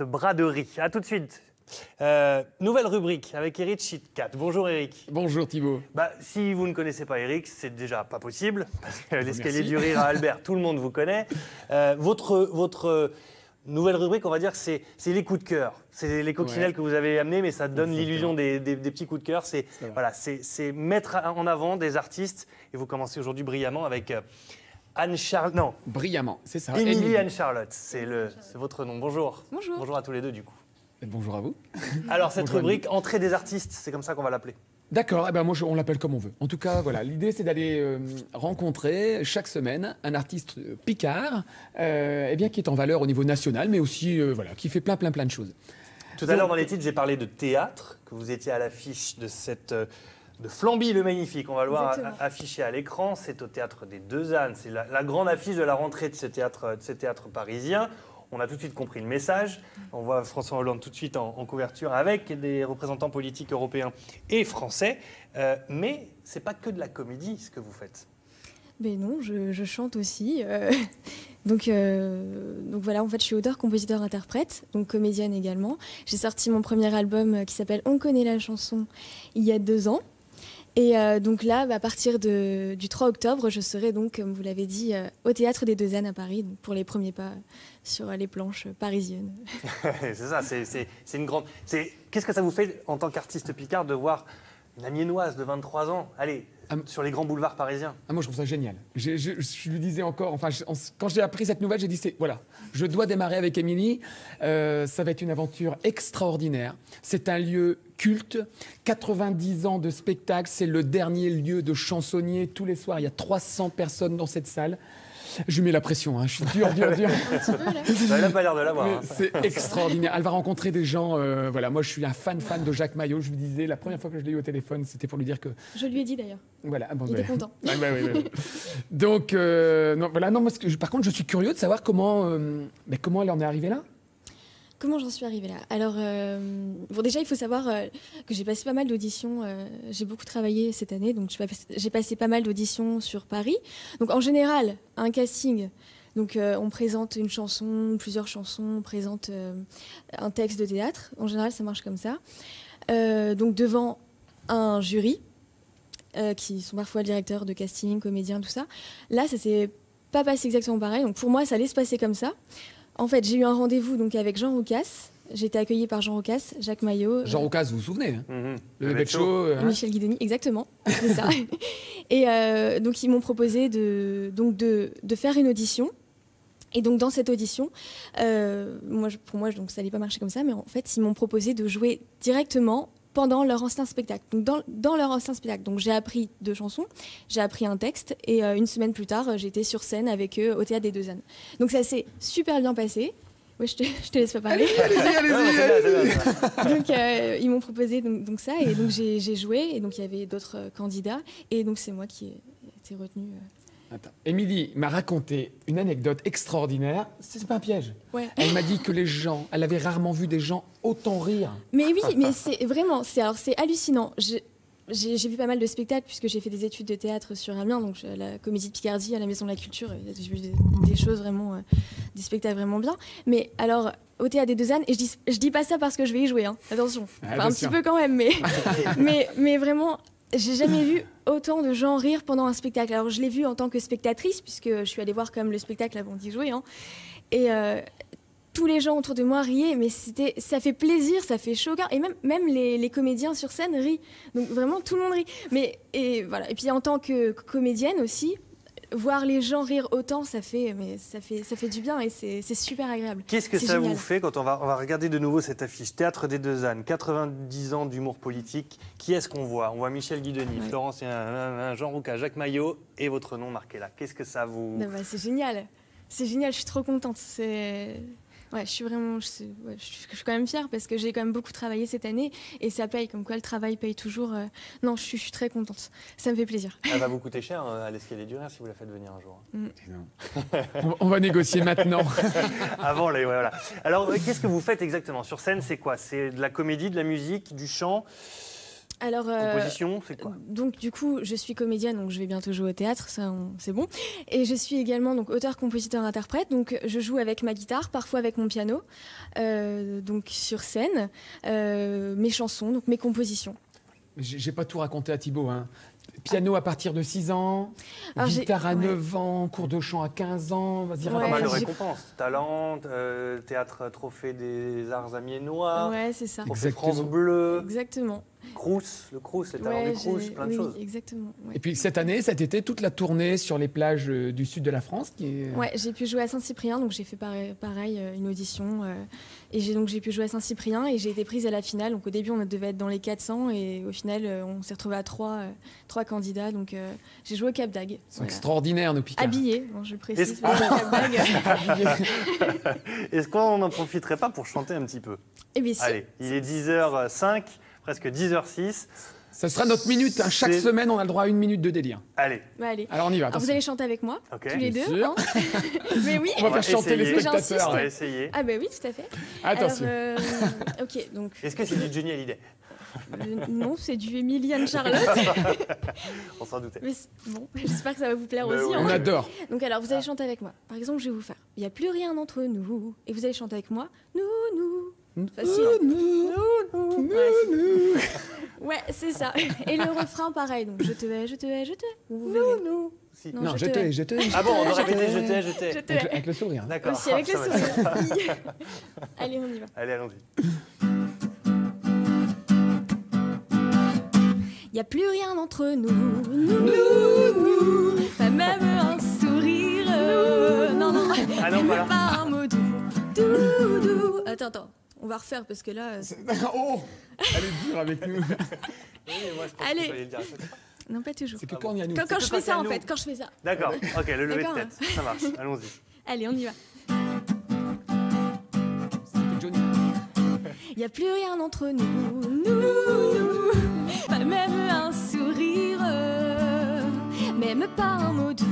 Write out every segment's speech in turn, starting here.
Braderie. À tout de suite. Nouvelle rubrique avec Eric Chitkat. Bonjour Eric. Bonjour Thibaut. Si vous ne connaissez pas Eric, c'est déjà pas possible, parce que l'escalier du rire à Albert, tout le monde vous connaît. Votre nouvelle rubrique, on va dire, c'est les coups de cœur. C'est les coccinelles que vous avez amenées, mais ça donne l'illusion des petits coups de cœur. C'est mettre en avant des artistes, et vous commencez aujourd'hui brillamment avec... Anne-Charlotte, non. Brillamment, c'est ça. Émilie Anne-Charlotte, c'est votre nom. Bonjour. Bonjour. Bonjour à tous les deux, du coup. Et bonjour à vous. Alors, cette rubrique, entrée des artistes, c'est comme ça qu'on va l'appeler. D'accord, moi on l'appelle comme on veut. En tout cas, voilà, l'idée c'est d'aller rencontrer chaque semaine un artiste picard qui est en valeur au niveau national, mais aussi qui fait plein de choses. Tout à l'heure, dans les titres, j'ai parlé de théâtre, que vous étiez à l'affiche de de Flamby le Magnifique. On va le voir affiché à l'écran. C'est au Théâtre des Deux Ânes. C'est la grande affiche de la rentrée de ce théâtre parisien. On a tout de suite compris le message. On voit François Hollande tout de suite en couverture avec des représentants politiques européens et français. Mais ce n'est pas que de la comédie, ce que vous faites. Ben non, je chante aussi. Donc voilà, en fait, je suis auteur, compositeur, interprète, donc comédienne également. J'ai sorti mon premier album qui s'appelle On connaît la chanson il y a 2 ans. Et donc là, à partir du 3 octobre, je serai donc, comme vous l'avez dit, au Théâtre des Deux Ânes à Paris, donc pour les premiers pas sur les planches parisiennes. C'est ça, c'est une grande... Qu'est-ce que ça vous fait en tant qu'artiste picard de voir une Amiénoise de 23 ans, allez, sur les grands boulevards parisiens? Moi, je trouve ça génial. Je lui disais encore, quand j'ai appris cette nouvelle, j'ai dit, voilà, je dois démarrer avec Émilie. Ça va être une aventure extraordinaire. C'est un lieu culte. 90 ans de spectacle. C'est le dernier lieu de chansonnier. Tous les soirs, il y a 300 personnes dans cette salle. Je lui mets la pression, je suis dur. Ça n'a pas l'air de l'avoir. Hein. C'est extraordinaire. Elle va rencontrer des gens. Moi, je suis un fan de Jacques Maillot. Je lui disais, la première fois que je l'ai eu au téléphone, c'était pour lui dire que... Je lui ai dit d'ailleurs. Voilà. Il était content. Oui. Donc, par contre, je suis curieux de savoir comment elle en est arrivée là. Comment j'en suis arrivée là? Alors, déjà, il faut savoir que j'ai passé pas mal d'auditions. J'ai beaucoup travaillé cette année, donc j'ai passé pas mal d'auditions sur Paris. Donc, en général, un casting, donc on présente une chanson, plusieurs chansons, on présente un texte de théâtre. En général, ça marche comme ça. Donc, devant un jury, qui sont parfois le directeur de casting, comédien, tout ça. Là, ça s'est pas passé exactement pareil. Donc, pour moi, ça allait se passer comme ça. En fait, j'ai eu un rendez-vous donc avec Jean Roucas. J'ai été accueillie par Jean Roucas, Jacques Maillot. Jean Roucas, vous vous souvenez Le bébé de show. Michel Guidoni, exactement. C'est ça. Et donc, ils m'ont proposé de faire une audition. Et donc, dans cette audition, pour moi, donc, ça n'allait pas marcher comme ça, mais en fait, ils m'ont proposé de jouer directement pendant leur ancien spectacle. Donc, dans leur ancien spectacle. Donc, j'ai appris 2 chansons, j'ai appris un texte, et une semaine plus tard, j'étais sur scène avec eux au Théâtre des Deux Ânes. Donc, ça s'est super bien passé. Oui, je te laisse pas parler. Allez-y. Donc, ils m'ont proposé donc ça, et donc j'ai joué, et donc il y avait d'autres candidats, et donc c'est moi qui ai été retenue. Émilie m'a raconté une anecdote extraordinaire. C'est pas un piège. Ouais. Elle m'a dit que elle avait rarement vu des gens autant rire. Mais oui, mais c'est vraiment, c'est hallucinant. J'ai vu pas mal de spectacles puisque j'ai fait des études de théâtre sur Amiens, donc la Comédie de Picardie, à la Maison de la Culture. J'ai vu des choses vraiment, des spectacles vraiment bien. Mais alors, au Théâtre des Deux Ânes, et je dis pas ça parce que je vais y jouer, hein, attention. Enfin, un petit peu quand même, mais vraiment, j'ai jamais vu autant de gens rire pendant un spectacle. Alors, je l'ai vu en tant que spectatrice, puisque je suis allée voir quand même le spectacle avant d'y jouer. Hein. Et tous les gens autour de moi riaient, mais ça fait plaisir, ça fait choquant. Et même les comédiens sur scène rient. Donc, vraiment, tout le monde rit. Et puis, en tant que comédienne aussi, voir les gens rire autant, ça fait du bien et c'est super agréable. Qu'est-ce que ça vous fait quand on va regarder de nouveau cette affiche? Théâtre des Deux Ânes, 90 ans d'humour politique. Qui est-ce qu'on voit? On voit Michel Guidoni, Florence, Jean Roucas, Jacques Maillot et votre nom marqué là. Qu'est-ce que ça vous... C'est génial. C'est génial, je suis trop contente. Ouais, je suis quand même fière parce que j'ai quand même beaucoup travaillé cette année et ça paye, comme quoi le travail paye toujours. Non, je suis très contente, ça me fait plaisir. Elle va vous coûter cher à l'escalier du rire si vous la faites venir un jour. On va négocier maintenant. Avant, voilà. Alors, qu'est-ce que vous faites exactement sur scène? C'est quoi? C'est de la comédie, de la musique, du chant? Alors, Composition, c'est quoi? Donc du coup, je suis comédienne, donc je vais bientôt jouer au théâtre, ça c'est bon. Et je suis également donc auteur, compositeur, interprète, donc je joue avec ma guitare, parfois avec mon piano, donc sur scène, mes chansons, donc mes compositions. J'ai pas tout raconté à Thibaut, hein. Piano à partir de 6 ans, Alors, guitare à ouais. 9 ans, cours de chant à 15 ans, vas-y, Ouais, Pas mal de j'ai- récompenses. Talent, théâtre trophée des arts amiénois, Ouais, c'est ça. trophée Exactement. France Bleu, Exactement. Crous, le Crous, les talents Ouais, du Crous, plein de oui, choses. exactement. Ouais. Et puis cet été, toute la tournée sur les plages du sud de la France. Ouais, j'ai pu jouer à Saint-Cyprien, donc j'ai fait pareil, une audition. Et j'ai pu jouer à Saint-Cyprien et j'ai été prise à la finale. Donc au début, on devait être dans les 400 et au final, on s'est retrouvé à trois candidats. Donc j'ai joué au Cap d'Agde. Ils sont Voilà. extraordinaires, nos Picards. Habillés, bon, je précise. Est-ce- parce que Cap d'Agde. Est-ce qu'on n'en profiterait pas pour chanter un petit peu? Eh bien, si. Allez, il est 10h05, presque 10h06. Ça sera notre minute, hein. Chaque C'est- semaine, on a le droit à 1 minute de délire. Allez, Bah, allez. Alors on y va, Alors, vous attention. allez chanter avec moi, ok. tous les Bien deux. sûr. Hein. Mais oui. On va va faire chanter les essayer. spectateurs. On va essayer. Ah bah oui, tout à fait. Attention. Alors, ok, donc Est-ce que c'est du Johnny Hallyday? non, c'est du Emiliane Charlotte. On s'en doutait. Mais bon, j'espère que ça va vous plaire Bah aussi. ouais. hein. On adore. Donc alors, vous allez chanter avec moi. Par exemple, je vais vous faire « Il n'y a plus rien entre nous ». Et vous allez chanter avec moi « Nous ». Facile. Ouais, c'est ça. Et le refrain, pareil. Donc, je te hais, je te hais, je te hais. Vous verrez. Si. Non, Non, je te hais, je te hais. Ah bon, on doit Je te répéter hais. je t'ai, je t'ai. Je te Avec le, hais. avec le sourire. D'accord. Aussi avec le Ça va. sourire. Allez, on y va. Allez, allons-y. Il n'y a plus rien entre nous, pas même un sourire. Non, non, Ah non, même voilà. pas un mot doux. Attends, on va refaire parce que là. Oh, elle est dure avec nous. Oui, mais moi, je pense Allez. qu'il fallait le dire à chaque fois. Non, pas toujours. C'est que quand on y a nous. Quand je C'est fais ça, en nous. fait, quand je fais ça. D'accord, ok, le lever de D'accord. tête, ça marche, allons-y. Allez, on y va. C'était Johnny. Il n'y a plus rien entre nous, pas même un sourire, même pas un mot doux,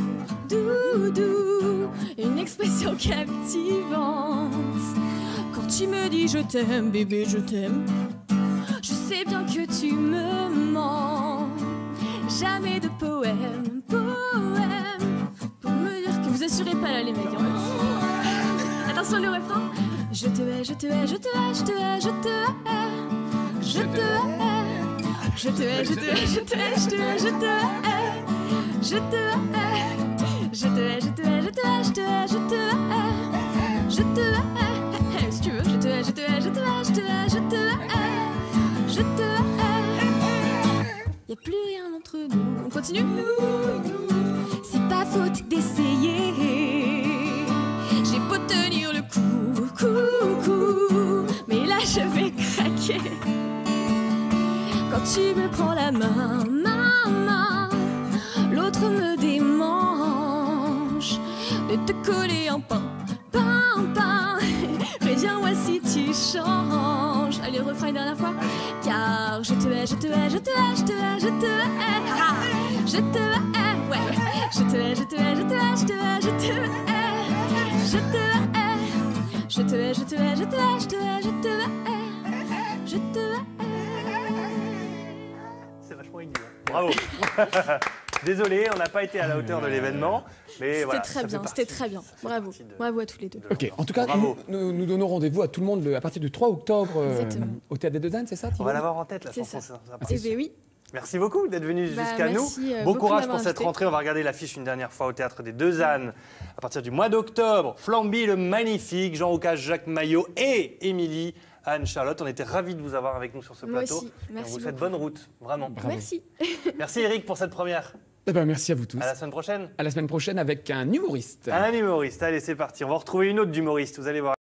une expression captivante. Quand tu me dis je t'aime, bébé, je t'aime, je sais bien que tu me mens. Jamais de poème, pour me dire que vous assurez pas là les mecs. Hein. Attention le refrain. Je te hais, je te hais, je te hais, je te hais, je te hais, je te hais, je te hais, je te hais, je te hais, je te hais, je te hais, je te hais, je te hais, je te hais, je te hais, je te hais, je te hais, je te hais, si tu veux, je te hais, je te hais, je te hais, je te hais, je te hais, je te hais. Y a plus rien entre nous. On continue. C'est pas faute d'essayer. J'ai beau tenir le coup, mais là je vais craquer. Quand tu me prends la main, l'autre me démange de te coller en pain. Préviens-moi si tu changes. Allez, le refrain une dernière fois. Car je te hais, je te hais, je te hais, je te hais, je te hais. Je te hais, ouais. Je te hais, je te hais, je te hais, je te hais, je te hais. Je te hais, je te hais, je te hais, je te hais, je te hais, je te hais, je te hais. C'est vachement aigu. Hein. Bravo. Désolé, on n'a pas été à la hauteur de l'événement, mais C'était voilà. très ça fait bien, partie- c'était très bien. ça fait Bravo, partie de- bravo à tous les deux. de Ok, l'ambiance. en tout cas, Bravo. nous donnons rendez-vous à tout le monde à partir du 3 octobre Exactement. au Théâtre des Deux Ânes, c'est ça On Thibaut? va l'avoir en tête, la C'est chanson. ça. c'est sympa. Eh bien oui. Merci beaucoup d'être venu Bah, jusqu'à nous. merci, Bon beaucoup courage d'avoir pour cette invité. rentrée. On va regarder l'affiche une dernière fois au Théâtre des Deux Ânes. À partir du mois d'octobre, Flamby le Magnifique, Jean Roucas, Jacques Maillot et Émilie Anne-Charlotte. On était ravis de vous avoir avec nous sur ce Moi plateau. aussi. Et on Merci vous souhaite beaucoup. bonne route, vraiment. Bravo. Merci. Merci Eric pour cette première. Eh ben, merci à vous tous. À la semaine prochaine. À la semaine prochaine avec un humoriste. Un humoriste. Allez, c'est parti. On va retrouver une autre d'humoriste. Vous allez voir.